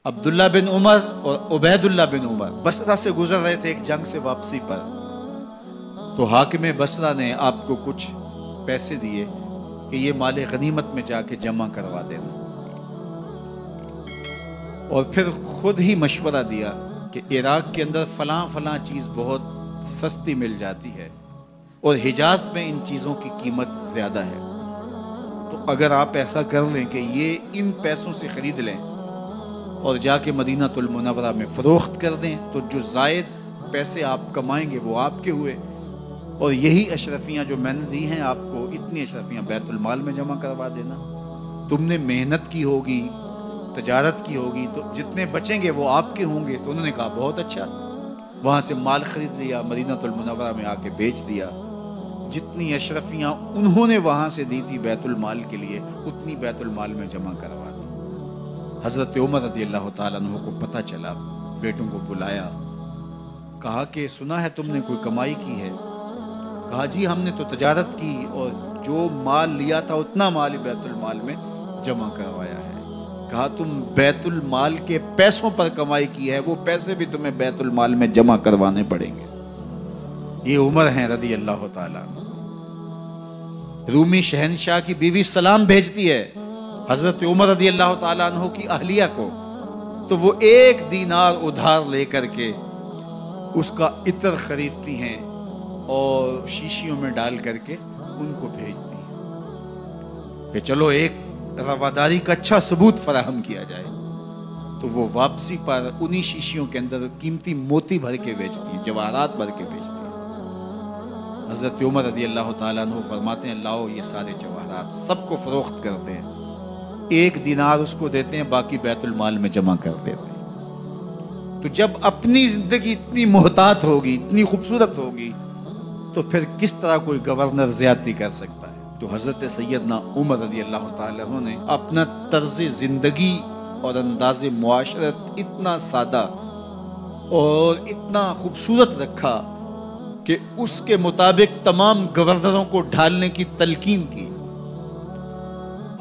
عبداللہ بن عمر اور عبیداللہ بن عمر بصرہ سے گزر رہے تھے ایک جنگ سے واپسی پر، تو حاکم بصرہ نے آپ کو کچھ پیسے دیے کہ یہ مال غنیمت میں جا کے جمع کروا دینا، اور پھر خود ہی مشورہ دیا کہ عراق کے اندر فلاں فلاں چیز بہت سستی مل جاتی ہے اور حجاز میں ان چیزوں کی قیمت زیادہ ہے، تو اگر آپ ایسا کر لیں کہ یہ ان پیسوں سے خرید لیں اور جا کے مدینہ المنورہ میں فروخت کر دیں، تو جو زائد پیسے آپ کمائیں گے وہ آپ کے ہوئے، اور یہی اشرفیاں جو میں نے دی ہیں آپ کو، اتنی اشرفیاں بیت المال میں جمع کروا دینا، تم نے محنت کی ہوگی، تجارت کی ہوگی، تو جتنے بچیں گے وہ آپ کے ہوں گے۔ تو انہوں نے کہا بہت اچھا، وہاں سے مال خرید لیا، مدینہ المنورہ میں آ کے بیچ دیا، جتنی اشرفیاں انہوں نے وہاں سے دی تھی بیت المال کے لیے، اتنی بیت المال میں جمع کروا دی۔ حضرت عمر رضی اللہ تعالیٰ عنہ کو پتہ چلا، بیٹوں کو بلایا، کہا کہ سنا ہے تم نے کوئی کمائی کی ہے؟ کہا جی ہم نے تو تجارت کی اور جو مال لیا تھا اتنا مال بیت المال میں جمع کروایا ہے۔ کہا تم بیت المال کے پیسوں پر کمائی کی ہے، وہ پیسے بھی تمہیں بیت المال میں جمع کروانے پڑیں گے۔ یہ عمر ہیں رضی اللہ تعالیٰ عنہ۔ رومی شہنشاہ کی بیوی سلام بھیجتی ہے حضرت عمر رضی اللہ تعالیٰ عنہ کی اہلیہ کو، تو وہ 1 دینار ادھار لے کر کے اس کا عطر خریدتی ہیں اور شیشیوں میں ڈال کر کے ان کو بھیجتی ہیں کہ چلو ایک رواداری کا اچھا ثبوت فراہم کیا جائے۔ تو وہ واپسی پر انہی شیشیوں کے اندر قیمتی موتی بھر کے بیچتی ہیں، جواہرات بھر کے بیچتی ہیں۔ حضرت عمر رضی اللہ تعالیٰ عنہ فرماتے ہیں لاؤ یہ سارے جواہرات، سب کو فروخت کرتے ہیں، 1 دینار اس کو دیتے ہیں، باقی بیت المال میں جمع کر دیتے ہیں۔ تو جب اپنی زندگی اتنی محتاط ہوگی، اتنی خوبصورت ہوگی، تو پھر کس طرح کوئی گورنر زیادتی کر سکتا ہے؟ تو حضرت سیدنا عمر رضی اللہ تعالیٰ عنہ نے اپنا طرز زندگی اور انداز معاشرت اتنا سادہ اور اتنا خوبصورت رکھا کہ اس کے مطابق تمام گورنروں کو ڈھالنے کی تلقین کی۔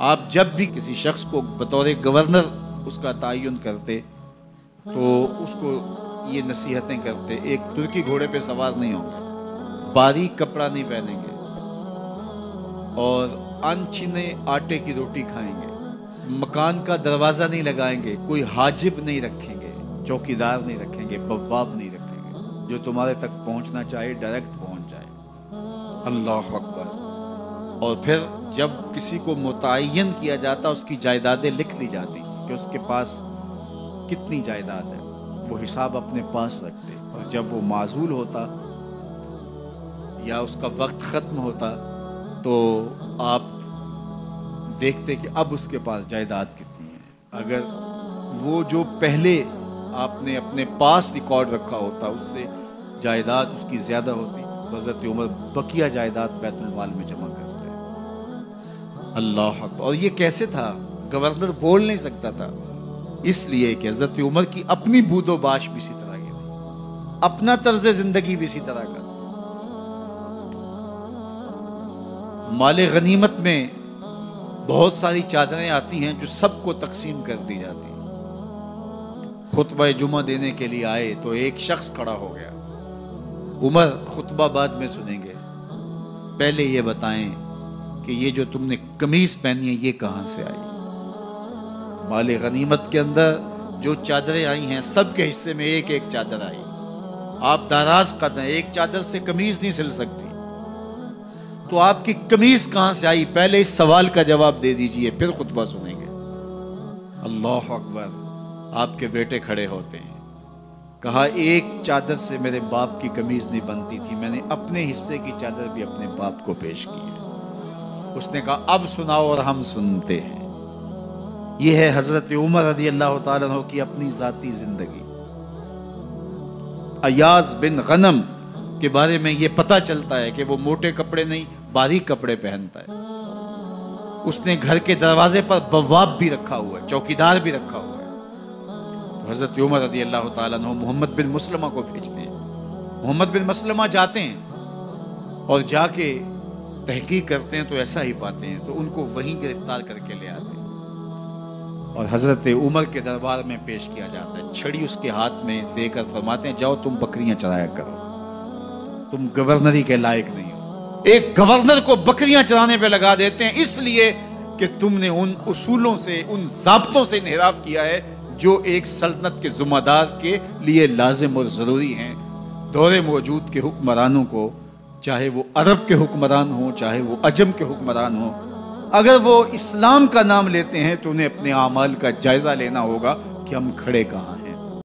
آپ جب بھی کسی شخص کو بطور گورنر اس کا تعین کرتے تو اس کو یہ نصیحتیں کرتے، ایک ترکی گھوڑے پہ سوار نہیں ہوں گے، باریک کپڑا نہیں پہنیں گے، اور انچھنے آٹے کی روٹی کھائیں گے، مکان کا دروازہ نہیں لگائیں گے، کوئی حاجب نہیں رکھیں گے، چوکیدار نہیں رکھیں گے، بواب نہیں رکھیں گے، جو تمہارے تک پہنچنا چاہے ڈائریکٹ پہنچ جائے۔ اللہ اکبر۔ اور پھر جب کسی کو متعین کیا جاتا اس کی جائیدادیں لکھ لی جاتی کہ اس کے پاس کتنی جائیداد ہے، وہ حساب اپنے پاس رکھتے، اور جب وہ معزول ہوتا یا اس کا وقت ختم ہوتا تو آپ دیکھتے کہ اب اس کے پاس جائیداد کتنی ہے۔ اگر وہ جو پہلے آپ نے اپنے پاس ریکارڈ رکھا ہوتا اس سے جائیداد اس کی زیادہ ہوتی، تو حضرت عمر بقیہ جائیداد بیت المال میں جمع کرتے۔ اللہ اکبر۔ اور یہ کیسے تھا؟ گورنر بول نہیں سکتا تھا، اس لیے کہ حضرت عمر کی اپنی بود و باش بھی اسی طرح کی تھی، اپنا طرز زندگی بھی اسی طرح کا تھا۔ مال غنیمت میں بہت ساری چادریں آتی ہیں جو سب کو تقسیم کر دی جاتی ہیں۔ خطبہ جمعہ دینے کے لیے آئے تو ایک شخص کھڑا ہو گیا، عمر خطبہ بعد میں سنیں گے، پہلے یہ بتائیں کہ یہ جو تم نے قمیض پہنی ہے یہ کہاں سے آئی؟ مال غنیمت کے اندر جو چادریں آئی ہیں سب کے حصے میں ایک ایک چادر آئی، آپ دراز قد ہیں، ایک چادر سے قمیض نہیں سل سکتی، تو آپ کی قمیض کہاں سے آئی؟ پہلے اس سوال کا جواب دے دیجئے، پھر خطبہ سنیں گے۔ اللہ اکبر۔ آپ کے بیٹے کھڑے ہوتے ہیں، کہا ایک چادر سے میرے باپ کی قمیض نہیں بنتی تھی، میں نے اپنے حصے کی چادر بھی اپنے باپ کو پیش کی ہے۔ اس نے کہا اب سناؤ، اور ہم سنتے ہیں۔ یہ ہے حضرت عمر رضی اللہ تعالیٰ عنہ کی اپنی ذاتی زندگی۔ ایاز بن غنم کے بارے میں یہ پتہ چلتا ہے کہ وہ موٹے کپڑے نہیں باریک کپڑے پہنتا ہے۔ اس نے گھر کے دروازے پر بواب بھی رکھا ہوا ہے، چوکیدار بھی رکھا ہوا ہے۔ تو حضرت عمر رضی اللہ تعالیٰ عنہ محمد بن مسلمہ کو بھیجتے ہیں، محمد بن مسلمہ جاتے ہیں اور جا کے تحقیق کرتے ہیں تو ایسا ہی پاتے ہیں، تو ان کو وہیں گرفتار کر کے لے آتے ہیں اور حضرت عمر کے دربار میں پیش کیا جاتا ہے، چھڑی اس کے ہاتھ میں دے کر فرماتے ہیں جاؤ تم بکریاں چرایا کرو، تم گورنری کے لائق نہیں ہو۔ ایک گورنر کو بکریاں چرانے پہ لگا دیتے ہیں اس لیے کہ تم نے ان اصولوں سے، ان ضابطوں سے انحراف کیا ہے جو ایک سلطنت کے ذمہ دار کے لیے لازم اور ضروری ہیں۔ دور موجود کے حکمرانوں کو، چاہے وہ عرب کے حکمران ہوں چاہے وہ عجم کے حکمران ہوں، اگر وہ اسلام کا نام لیتے ہیں تو انہیں اپنے اعمال کا جائزہ لینا ہوگا کہ ہم کھڑے کہاں ہیں۔